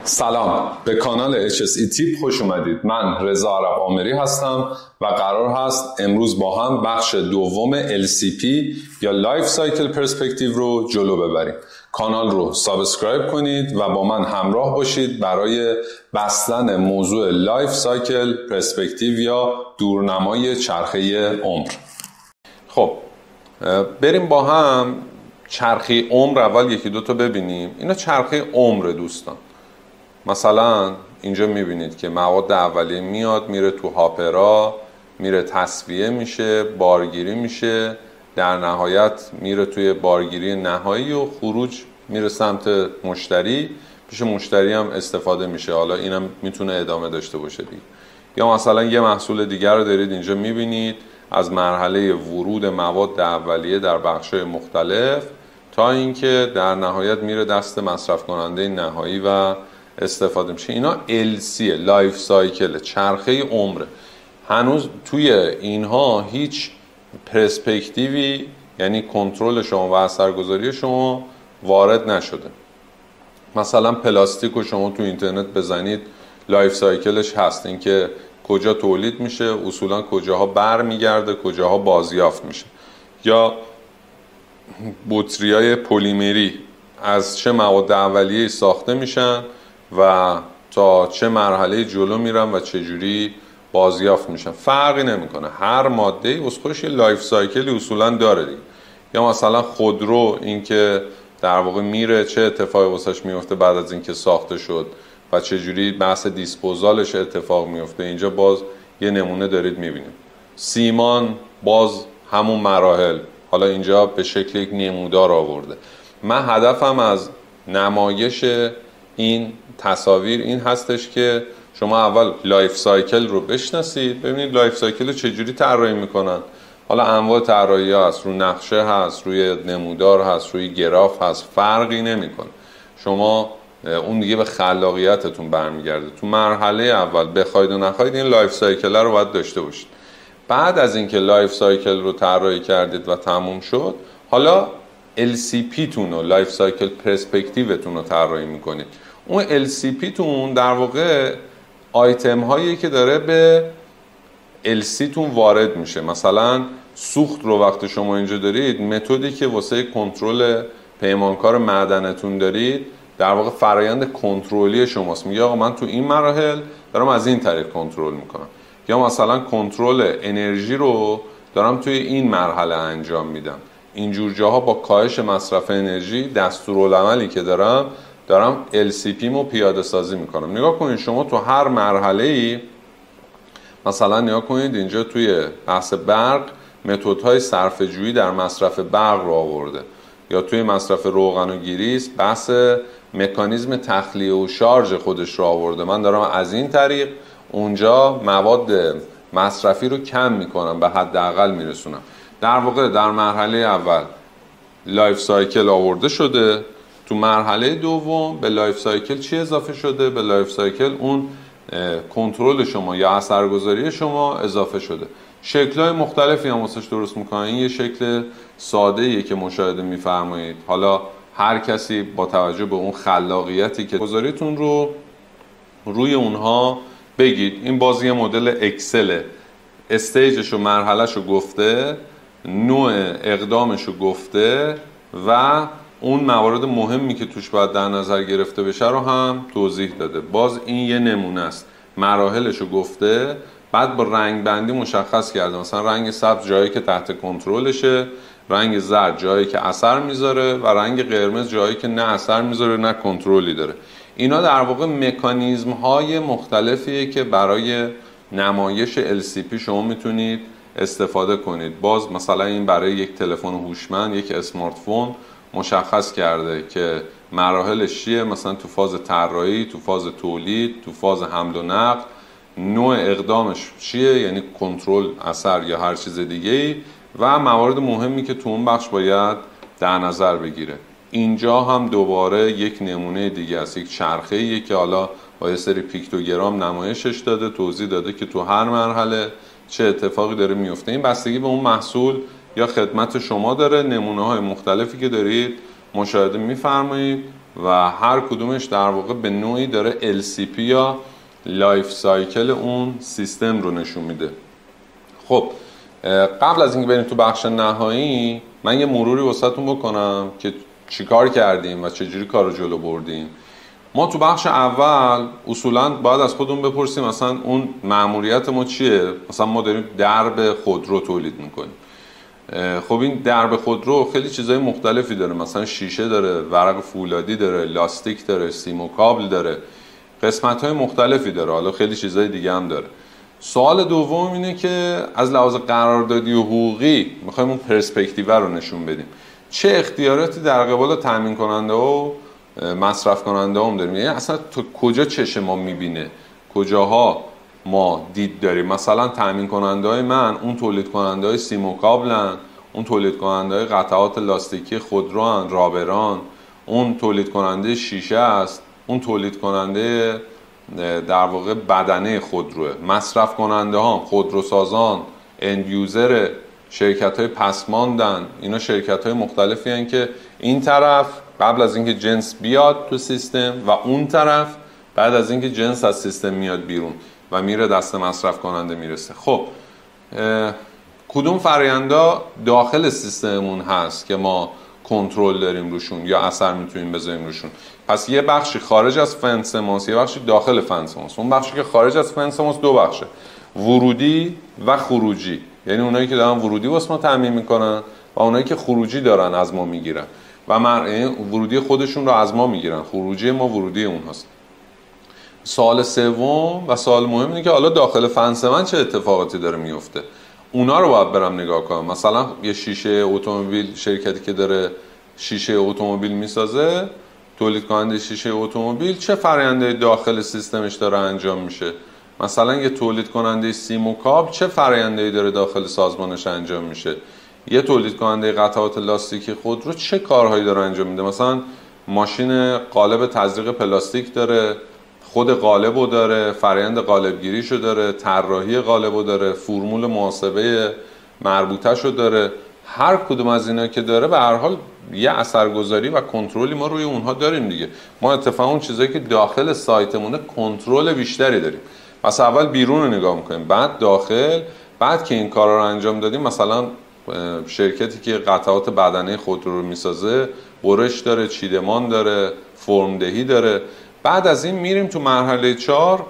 سلام، به کانال HSE تیپ خوش اومدید. من رضا عرب آمری هستم و قرار هست امروز با هم بخش دوم LCP یا لایف سایکل پرسپکتیو رو جلو ببریم. کانال رو سابسکرایب کنید و با من همراه باشید برای بستن موضوع لایف سایکل پرسپکتیو یا دورنمای چرخه عمر. خب بریم با هم چرخه عمر اول یکی دو تا ببینیم. اینا چرخه عمر دوستان. مثلا اینجا میبینید که مواد اولیه میاد میره تو هاپرا، میره تصفیه میشه، بارگیری میشه، در نهایت میره توی بارگیری نهایی و خروج میره سمت مشتری. پیش مشتری هم استفاده میشه. حالا اینم میتونه ادامه داشته باشه دیگه. یا مثلا یه محصول دیگر رو دارید اینجا میبینید از مرحله ورود مواد اولیه در بخش‌های مختلف تا اینکه در نهایت میره دست مصرف کننده نهایی و استفاده میشه. اینا LC لایف سایکل، چرخه عمره. هنوز توی اینها هیچ پرسپکتیوی یعنی کنترل شما و اثرگذاری شما وارد نشده. مثلا پلاستیک رو شما تو اینترنت بزنید لایف سایکلش هست، اینکه کجا تولید میشه، اصولا کجاها برمیگرده، کجاها بازیافت میشه. یا بطری‌های پلیمری از چه مواد اولیه‌ای ساخته میشن و تا چه مرحله جلو میرن و چه جوری بازیافت میشن، فرقی نمیکنه. هر ماده از خودش یه لایف سایکلی اصولا داره دیگه. یا مثلا خودرو، اینکه در واقع میره چه اتفاقی واسش میفته بعد از اینکه ساخته شد و چه جوری بحث دیسپوزالش اتفاق میفته. اینجا باز یه نمونه دارید میبینید. سیمان باز همون مراحل، حالا اینجا به شکل یک نمودار آورده. من هدفم از نمایش این تصاویر این هستش که شما اول لایف سایکل رو بشناسید، ببینید لایف سایکل رو چجوری طراحی میکنن. حالا انواع طراحی هست، رو نقشه هست، روی نمودار هست، روی گراف هست، فرقی نمیکنه. شما اون دیگه به خلاقیتتون برمیگرده. تو مرحله اول بخواید و نخواید این لایف سایکل رو باید داشته باشید. بعد از اینکه لایف سایکل رو طراحی کردید و تموم شد، حالا LCP تون و لایف سایکل پرسپکتیوتون رو طراحی میکنید. اون LCP تون در واقع آیتم هایی که داره به LC تون وارد میشه. مثلا سوخت رو وقتی شما اینجا دارید، متدی که واسه کنترل پیمانکار معدنتون دارید در واقع فرایند کنترلی شماست. میگه آقا من تو این مراحل دارم از این طریق کنترل میکنم. یا مثلا کنترل انرژی رو دارم توی این مرحله انجام میدم. اینجور جاها با کاهش مصرف انرژی دستورالعملی که دارم LCP مو پیاده سازی میکنم. نگاه کنید شما تو هر مرحله‌ای، مثلا نگاه کنید اینجا توی بحث برق متدهای صرفه‌جویی در مصرف برق رو آورده، یا توی مصرف روغن و گریس بحث مکانیزم تخلیه و شارژ خودش رو آورده. من دارم از این طریق اونجا مواد مصرفی رو کم میکنم، به حداقل میرسونم. در واقع در مرحله اول لایف سایکل آورده شده، تو مرحله دوم به لایف سایکل چی اضافه شده؟ به لایف سایکل اون کنترل شما یا اثرگذاری شما اضافه شده. شکل‌های مختلفی هم واسش درست میکنن. این یه شکل ساده‌ایه که مشاهده میفرمایید. حالا هر کسی با توجه به اون خلاقیتی که گذاریتون رو روی اونها بگید. این بازی مدل اکسله، استیجش و مرحلهش رو گفته، نوع اقدامش رو گفته و اون موارد مهمی که توش باید در نظر گرفته بشه رو هم توضیح داده. باز این یه نمونه است. مراحلش رو گفته، بعد با رنگ بندی مشخص کرده. مثلا رنگ سبز جایی که تحت کنترلشه، رنگ زرد جایی که اثر میذاره و رنگ قرمز جایی که نه اثر میذاره نه کنترلی داره. اینا در واقع مکانیزم های مختلفیه که برای نمایش LCP شما میتونید استفاده کنید. باز مثلا این برای یک تلفن هوشمند، یک اسمارت فون مشخص کرده که مراحلش چیه، مثلا تو فاز طراحی، تو فاز تولید، تو فاز حمل و نقل، نوع اقدامش چیه یعنی کنترل، اثر یا هر چیز دیگه‌ای، و موارد مهمی که تو اون بخش باید در نظر بگیره. اینجا هم دوباره یک نمونه دیگه است، یک چرخه‌ایه که حالا با یه سری پیکتوگرام نمایشش داده، توضیح داده که تو هر مرحله چه اتفاقی داره میفته. این بستگی به اون محصول یا خدمت شما داره. نمونه‌های مختلفی که دارید مشاهده می‌فرمایید و هر کدومش در واقع به نوعی داره LCP یا لایف سایکل اون سیستم رو نشون میده. خب قبل از اینکه بریم تو بخش نهایی، من یه مروری واسهتون بکنم که چیکار کردیم و چجوری کار رو جلو بردیم. ما تو بخش اول اصولاً باید از خودمون بپرسیم مثلا اون مأموریت ما چیه. مثلا ما داریم درب خودرو تولید میکنیم. خب این درب خودرو خیلی چیزای مختلفی داره، مثلا شیشه داره، ورق فولادی داره، لاستیک داره، سیم و کابل داره، قسمت‌های مختلفی داره، حالا خیلی چیزای دیگه هم داره. سوال دوم اینه که از لحاظ قراردادی و حقوقی میخوایم اون پرسپکتیو رو نشون بدیم. چه اختیاراتی در قبال تامین کننده و مصرف کننده هم داریم، یعنی اصلا تو کجا چشم ما میبینه، کجاها ما دید داریم. مثلا تامین کننده های من اون تولید کننده های سیم و کابلن، اون تولید کننده های قطعات لاستیکی خودروان، رابران، اون تولید کننده شیشه است، اون تولید کننده در واقع بدنه خودروه. مصرف کننده ها خودروسازان، اند یوزر، شرکت های پسماندن، اینا شرکت های مختلفی هستند که این طرف قبل از اینکه جنس بیاد تو سیستم و اون طرف بعد از اینکه جنس از سیستم میاد بیرون و میره دست مصرف کننده میرسه. خب کدوم فرآیندها داخل سیستممون هست که ما کنترل داریم روشون یا اثر میتونیم بذاریم روشون؟ پس یه بخشی خارج از فنس ماست، یه بخشی داخل فنس ماست. اون بخشی که خارج از فنس ماست دو بخشه، ورودی و خروجی. یعنی اونایی که دارن ورودی واسه ما تامین میکنن و اونایی که خروجی دارن از ما میگیرن و ورودی خودشون رو از ما میگیرن، خروجی ما ورودی اون هست. سوال سوم و سوال مهم اینه که حالا داخل فنس من چه اتفاقاتی داره میفته. اونا رو باید برم نگاه کنم. مثلا یه شیشه اتومبیل، شرکتی که داره شیشه اتومبیل میسازه، تولید کننده شیشه اتومبیل، چه فرآیندی داخل سیستمش داره انجام میشه. مثلا یه تولید کننده سیم و کابل چه فرآیندی داره داخل سازمانش انجام میشه. یه تولید کننده قطعات لاستیکی خودرو چه کارهایی داره انجام میده. مثلا ماشین قالب تزریق پلاستیک داره، خود قالبو داره، فرآیند قالبگیریشو داره، طراحی قالبو داره، فرمول محاسبه مربوطه‌شو داره. هر کدوم از اینا که داره به هر حال یه اثرگذاری و کنترلی ما روی اونها داریم دیگه. ما اتفاقا اون چیزایی که داخل سایتمونه کنترل بیشتری داریم. پس اول بیرون رو نگاه میکنیم، بعد داخل. بعد که این کارا رو انجام دادیم، مثلا شرکتی که قطعات بدنه خودرو رو میسازه برش داره، چیدمان داره، فرمدهی داره. بعد از این میریم تو مرحله 4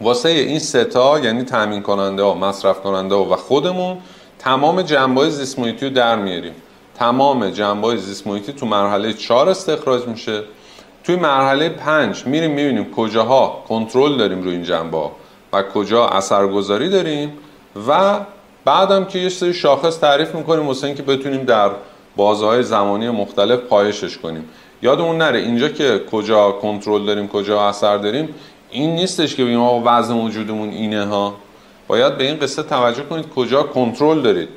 واسه این سه تا، یعنی تامین کننده ها، مصرف کننده ها و خودمون، تمام جنبه‌های زیست محیطی رو در میاریم. تمام جنبه‌های زیست محیطی تو مرحله 4 استخراج میشه. توی مرحله 5 میریم میبینیم کجاها کنترل داریم روی این جنبه‌ها و کجا اثرگذاری داریم و بعدم که یه سری شاخص تعریف میکنیم واسه اینکه بتونیم در بازه‌های زمانی مختلف پایشش کنیم. یادمون نره اینجا که کجا کنترل داریم، کجا اثر داریم، این نیستش که بگیم آقا وضع موجودمون اینه ها. باید به این قصه توجه کنید کجا کنترل دارید،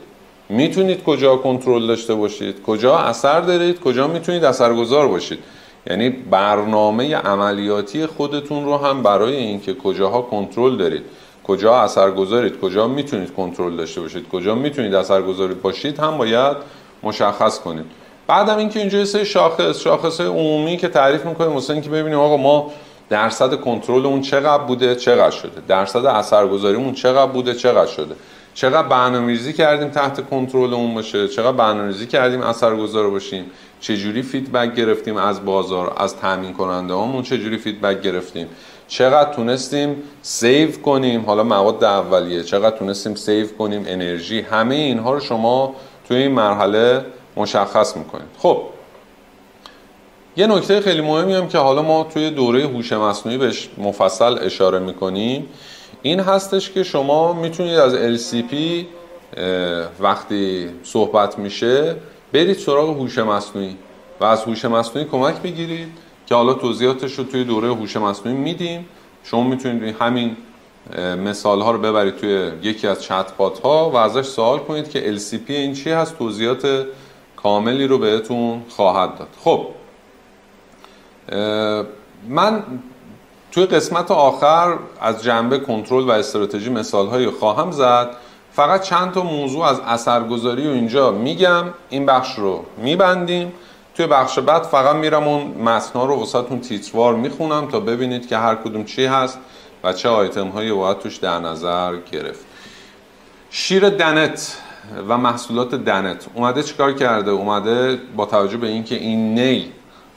میتونید کجا کنترل داشته باشید، کجا اثر دارید، کجا میتونید اثرگذار باشید. یعنی برنامه عملیاتی خودتون رو هم برای اینکه کجاها کنترل دارید، کجا اثرگذارید، کجا میتونید کنترل داشته باشید، کجا میتونید اثرگذار باشید هم باید مشخص کنید. بعدم اینکه اینجا یه سری شاخص عمومی که تعریف می‌کنیم واسه اینکه ببینیم آقا ما درصد کنترلمون چقدر بوده، چقدر شده، درصد اثرگذاریمون چقدر بوده، چقدر شده، چقدر برنامه‌ریزی کردیم تحت کنترلمون باشه، چقدر برنامه‌ریزی کردیم اثرگذار باشیم، چه جوری فیدبک گرفتیم از بازار، از تامین کننده‌هامون چه جوری فیدبک گرفتیم، چقدر تونستیم سیو کنیم، حالا مواد اولیه چقدر تونستیم سیو کنیم، انرژی، همه اینها رو شما توی این مرحله مشخص میکنید. خب یه نکته خیلی مهمی هم که حالا ما توی دوره هوش مصنوعی بهش مفصل اشاره میکنیم این هستش که شما میتونید از LCP وقتی صحبت میشه برید سراغ هوش مصنوعی و از هوش مصنوعی کمک بگیرید که حالا توضیحاتش رو توی دوره هوش مصنوعی میدیم. شما میتونید همین مثال ها رو ببرید توی یکی از چت بات ها و ازش سوال کنید که LCP این چی هست، توضیحات کاملی رو بهتون خواهد داد. خب من توی قسمت آخر از جنبه کنترل و استراتژی مثال هایی خواهم زد. فقط چند تا موضوع از اثرگذاری رو اینجا میگم، این بخش رو میبندیم توی بخش بعد فقط میرم اون متن‌ها رو واسهتون تیتروار میخونم تا ببینید که هر کدوم چی هست و چه آیتم هایی باید توش در نظر گرفت. شیر دنت و محصولات دنت اومده چیکار کرده؟ اومده با توجه به اینکه این نی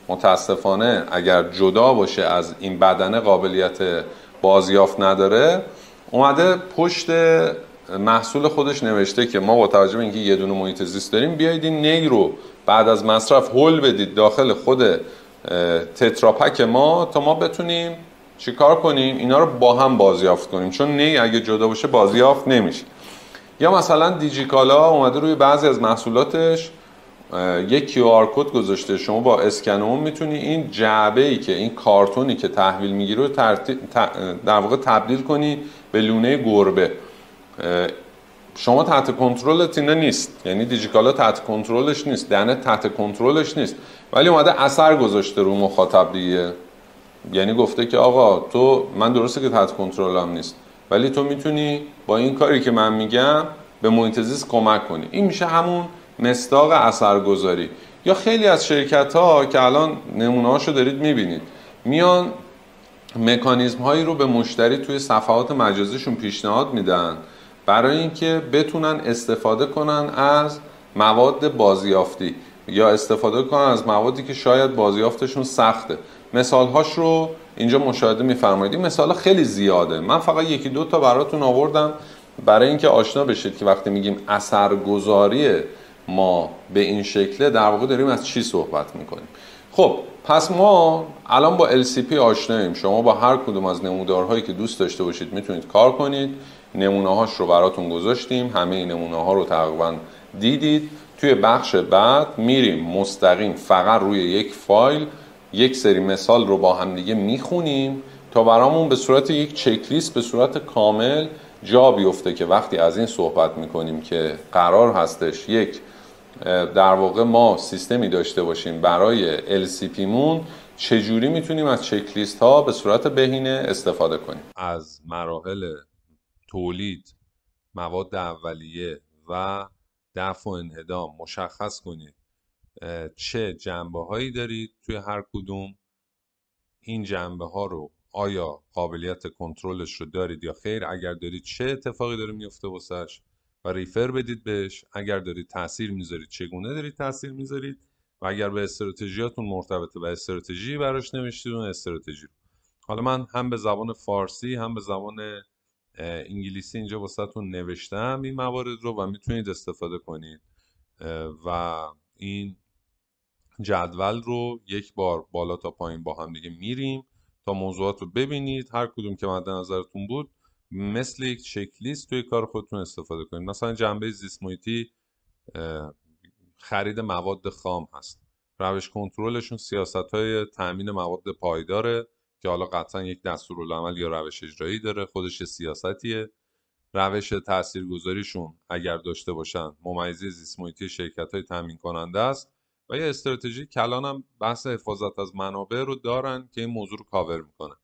متاسفانه اگر جدا باشه از این بدنه قابلیت بازیافت نداره، اومده پشت محصول خودش نوشته که ما با توجه به اینکه یه دونه محیط زیست داریم، بیایید این نی رو بعد از مصرف هول بدید داخل خود تتراپک ما تا ما بتونیم چیکار کنیم؟ اینا رو با هم بازیافت کنیم، چون نی اگه جدا باشه بازیافت نمیشه. یا مثلا دیجیکالا اومده روی بعضی از محصولاتش یک QR کد گذاشته، شما با اسکن اون میتونی این جعبه‌ای که این کارتونی که تحویل میگیره رو در واقع تبدیل کنی به لونه گربه. شما تحت کنترلت اینا نیست، یعنی دیجیکالا تحت کنترلش نیست، دنت تحت کنترلش نیست، ولی اومده اثر گذاشته رو مخاطب دیگه. یعنی گفته که آقا تو، من درسته که تحت کنترلم نیست، ولی تو میتونی با این کاری که من میگم به محیط زیست کمک کنی. این میشه همون مصداق اثرگذاری. یا خیلی از شرکت ها که الان نمونه هاشو دارید میبینید، میان مکانیزم هایی رو به مشتری توی صفحات مجازیشون پیشنهاد میدن برای اینکه بتونن استفاده کنن از مواد بازیافتی یا استفاده کنن از موادی که شاید بازیافتشون سخته. مثالهاش رو اینجا مشاهده میفرمایید. این مثال خیلی زیاده، من فقط یکی دو تا براتون آوردم برای اینکه آشنا بشید که وقتی میگیم اثرگذاری ما به این شکله در واقع داریم از چی صحبت میکنیم. خب پس ما الان با LCP آشناییم. شما با هر کدوم از نمودارهایی که دوست داشته باشید میتونید کار کنید. نمونه هاش رو براتون گذاشتیم، همه این نمونه ها رو تقریبا دیدید. توی بخش بعد میریم مستقیم فقط روی یک فایل یک سری مثال رو با هم دیگه میخونیم تا برامون به صورت یک چکلیست به صورت کامل جا بیفته که وقتی از این صحبت میکنیم که قرار هستش یک در واقع ما سیستمی داشته باشیم برای LCP مون، چجوری میتونیم از چکلیست ها به صورت بهینه استفاده کنیم. از مراحل تولید، مواد اولیه و دفع و انهدام مشخص کنید چه جنبه هایی دارید توی هر کدوم. این جنبه ها رو آیا قابلیت کنترلش رو دارید یا خیر؟ اگر دارید چه اتفاقی داره میفته واسش و ریفر بدید بهش. اگر دارید تاثیر میذارید چگونه دارید تاثیر میذارید و اگر به استراتژیاتون مرتبطه و استراتژی براش نوشتید اون استراتژی رو. حالا من هم به زبان فارسی هم به زبان انگلیسی اینجا واسهتون نوشتم این موارد رو و میتونید استفاده کنید و این جدول رو یک بار بالا تا پایین با هم دیگه میریم تا موضوعات رو ببینید. هر کدوم که مد نظرتون بود مثل یک چک لیست توی کار خودتون استفاده کنید. مثلا جنبه زیست محیطی خرید مواد خام هست، روش کنترلشون سیاست‌های تأمین مواد پایداره که حالا قطعا یک دستورالعمل یا روش اجرایی داره، خودش سیاستیه. روش تاثیرگذاریشون اگر داشته باشن ممیزی زیست محیطی شرکت‌های تامین کننده است و یه استراتژی کلان هم بحث حفاظت از منابع رو دارن که این موضوع رو کاور میکنه.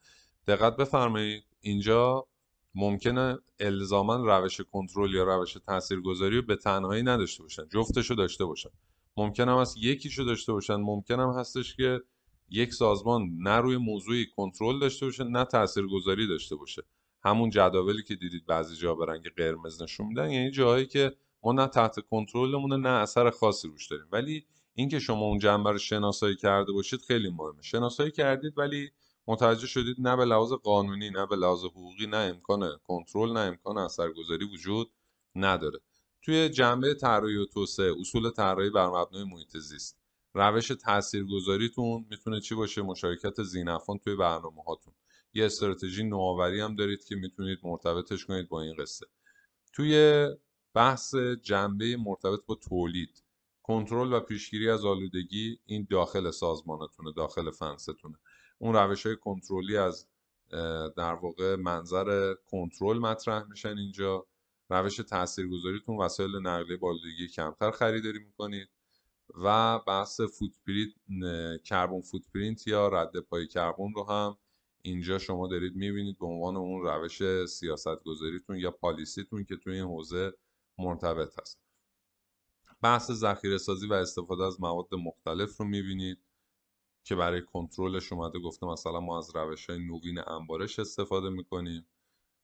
دقت بفرمایید اینجا ممکنه الزاما روش کنترل یا روش تاثیرگذاری رو به تنهایی نداشته باشن، جفتشو داشته باشن. ممکنه هم هست یکیشو داشته باشن، ممکنه هم هستش که یک سازمان نه روی موضوعی کنترل داشته باشه نه تاثیرگذاری داشته باشه. همون جداولی که دیدید بعضی جا به رنگ قرمز نشون میدن، یعنی جاهایی که ما نه تحت کنترلمونه نه اثر خاصی روش داریم. ولی اینکه شما اون جنبه رو شناسایی کرده باشید خیلی مهمه. شناسایی کردید ولی متوجه شدید نه به لحاظ قانونی نه به لحاظ حقوقی نه امکان کنترل نه امکان اثرگذاری وجود نداره. توی جنبه طراحی و توسعه، اصول طراحی بر مبنای محیط زیست، روش تاثیرگذاریتون میتونه چی باشه؟ مشارکت ذی‌نفعان توی برنامه‌هاتون. یه استراتژی نوآوری هم دارید که میتونید مرتبطش کنید با این قصه. توی بحث جنبه مرتبط با تولید، کنترل و پیشگیری از آلودگی، این داخل سازمانتونه، داخل فنستونه. اون روش‌های کنترلی از در واقع منظر کنترل مطرح میشن اینجا. روش تاثیرگذاریتون وسایل نقلیه با آلودگی کمتر خریداری میکنید و بحث فوتپرینت، کربن فوتپرینت یا رد پای کربن رو هم اینجا شما دارید میبینید به عنوان اون روش سیاست گذاریتون یا پالیسیتون که توی این حوزه مرتبط هست. بحث ذخیره سازی و استفاده از مواد مختلف رو میبینید که برای کنترلش اومده گفته مثلا ما از روش‌های نوین انبارش استفاده میکنیم.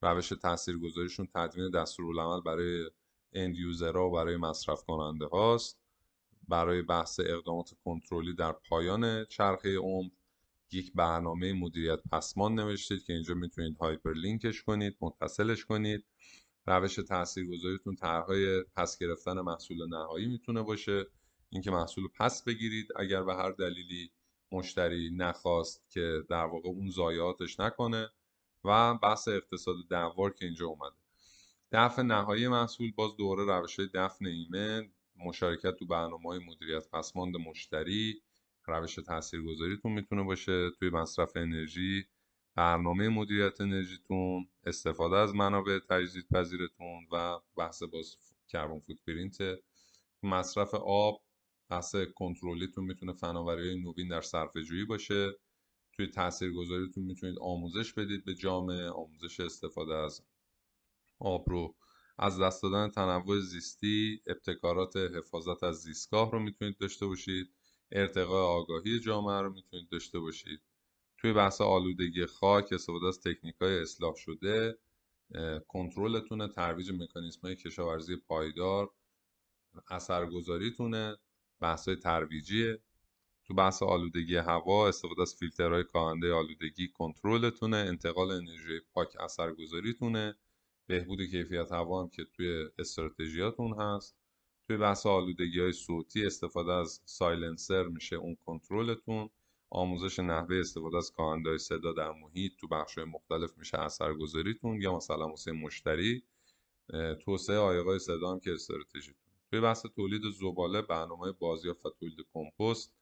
روش تاثیرگذاریشون تدوین دستورالعمل برای اند یوزرها و برای مصرف کننده هاست. برای بحث اقدامات کنترلی در پایان چرخه عمر یک برنامه مدیریت پسماند نوشتید که اینجا میتونید هایپرلینکش کنید، متصلش کنید. روش تاثیرگذاریتون طرحهای پس گرفتن محصول نهایی میتونه باشه، اینکه محصول پس بگیرید اگر به هر دلیلی مشتری نخواست که در واقع اون ضایعاتش نکنه. و بحث اقتصاد دوار که اینجا اومده. دفع نهایی محصول باز دوره روش‌های دفع ایمن، مشارکت تو برنامه‌های مدیریت پسماند مشتری. روش تاثیرگذاریتون میتونه باشه توی مصرف انرژی، برنامه مدیریت انرژیتون، استفاده از منابع تجدیدپذیرتون و بحث باز کربن فوتپرینت. تو مصرف آب بحث کنترلیتون میتونه فناوری‌های نوین در صرفه‌جویی باشه. توی تاثیرگذاریتون میتونید آموزش بدید به جامعه، آموزش استفاده از آب رو، از دست دادن تنوع زیستی، ابتکارات حفاظت از زیستگاه رو میتونید داشته باشید، ارتقاء آگاهی جامعه رو میتونید داشته باشید. توی بحث آلودگی خاک استفاده از تکنیک‌های اصلاح شده، کنترلتونه، ترویج مکانیزم‌های کشاورزی پایدار، اثرگذاریتونه، بحث‌های ترویجیه. تو بحث آلودگی هوا استفاده از فیلترهای کاهنده آلودگی کنترلتونه، انتقال انرژی پاک اثرگذاریتونه، بهبود کیفیت هوا هم که توی استراتژیاتون هست. توی بحث آلودگی های صوتی استفاده از سایلنسر میشه اون کنترلتون، آموزش نحوه استفاده از کاهنده های صدا در محیط تو بخش‌های مختلف میشه اثرگذاریتون، یا مثلا واسه مشتری توسعه عایق‌های صدا هم که استراتژیتون. توی بحث تولید زباله برنامه بازیافت و تولید کمپوست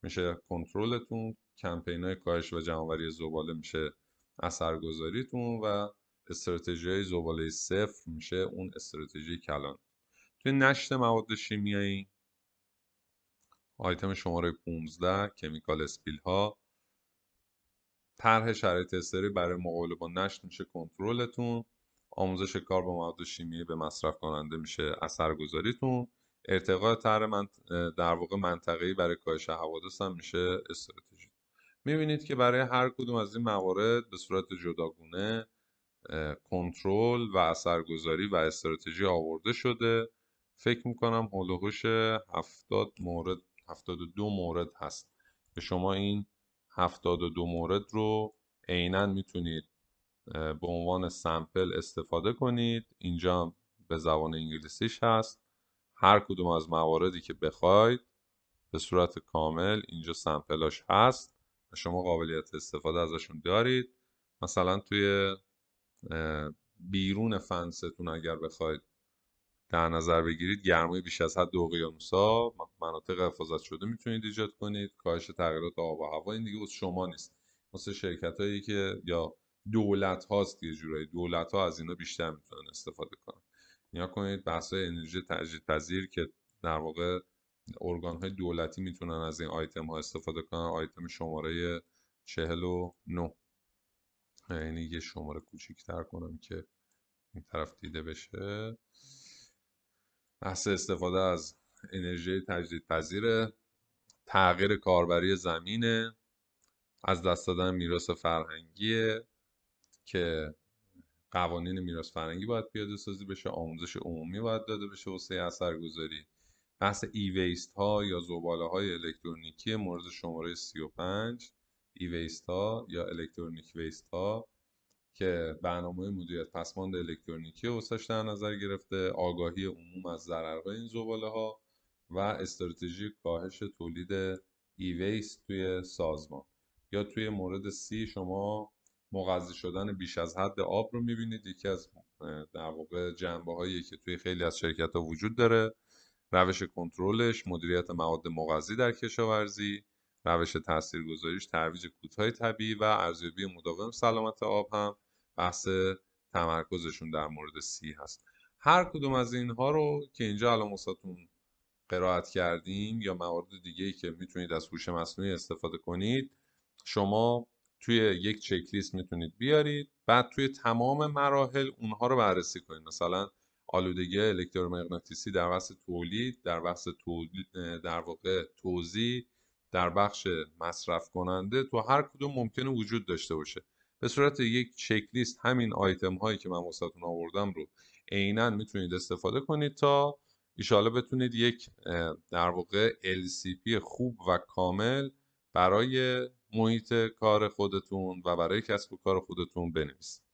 میشه کنترلتون، کمپین‌های کاهش و جمع‌آوری زباله میشه اثرگذاریتون و استراتژی زباله صفر میشه اون استراتژی کلان. توی نشت مواد شیمیایی آیتم شماره 15 کمیکال اسپیل ها، طرح شرایط استری برای مقابله با نشت میشه کنترلتون، آموزش کار با مواد شیمیایی به مصرف کننده میشه اثرگذاریتون، ارتقاء طرح در واقع منطقه‌ای برای کاهش حوادث هم میشه استراتژی. میبینید که برای هر کدوم از این موارد به صورت جداگونه کنترل و اثرگذاری و استراتژی آورده شده. فکر میکنم هول و هوش 70 مورد 72 مورد هست که شما این 72 مورد رو عیناً میتونید به عنوان سمپل استفاده کنید. اینجا هم به زبان انگلیسیش هست. هر کدوم از مواردی که بخواید به صورت کامل اینجا سمپلاش هست و شما قابلیت استفاده ازشون دارید. مثلا توی بیرون فنستون اگر بخواید در نظر بگیرید گرمای بیش از حد اقیانوس‌ها، مناطق حفاظت شده میتونید ایجاد کنید. کاهش تغییرات آب و هوا این دیگه واسه شما نیست، واسه شرکتایی که یا دولت هاست. یه جورایی دولت ها از اینا بیشتر میتونن استفاده کنن. نیا کنید بحث‌های انرژی تجدیدپذیر که در واقع ارگان های دولتی میتونن از این آیتم ها استفاده کنن. آیتم شماره 49، یعنی یه شماره کوچیک‌تر کنم که این طرف دیده بشه. بحث استفاده از انرژی تجدیدپذیر، تغییر کاربری زمینه، از دست دادن میراث فرهنگیه که قوانین میراث فرهنگی باید پیاده سازی بشه، آموزش عمومی باید داده بشه واسه اثرگذاری. بحث ای ویست ها یا زباله های الکترونیکی مورد شماره 35، ای ویست ها یا الکترونیک ویست ها که برنامه مدیریت پسماند الکترونیکی واسش در نظر گرفته، آگاهی عموم از ضررهای این زباله ها و استراتژی کاهش تولید ای ویست توی سازمان. یا توی مورد سی شما مغذی شدن بیش از حد آب رو میبینید، یکی از در واقع جنبه هایی که توی خیلی از شرکت ها وجود داره. روش کنترلش مدیریت مواد مغذی در کشاورزی، روش تاثیرگذاریش ترویج کودهای طبیعی و ارزیابی مداوم سلامت آب هم بحث تمرکزشون در مورد سی هست. هر کدوم از اینها رو که اینجا الان واسهتون قرائت کردیم یا موارد دیگه‌ای که میتونید از هوش مصنوعی استفاده کنید، شما توی یک چک لیست میتونید بیارید، بعد توی تمام مراحل اونها رو بررسی کنید. مثلا آلودگی الکترومغناطیسی در بخش تولید، در بخش در واقع توزیع، در بخش مصرف کننده، تو هر کدوم ممکنه وجود داشته باشه. به صورت یک چک لیست همین آیتم هایی که من واسهتون آوردم رو عیناً میتونید استفاده کنید تا ایشالا بتونید یک در واقع LCP خوب و کامل برای محیط کار خودتون و برای کسب و کار خودتون بنویسید.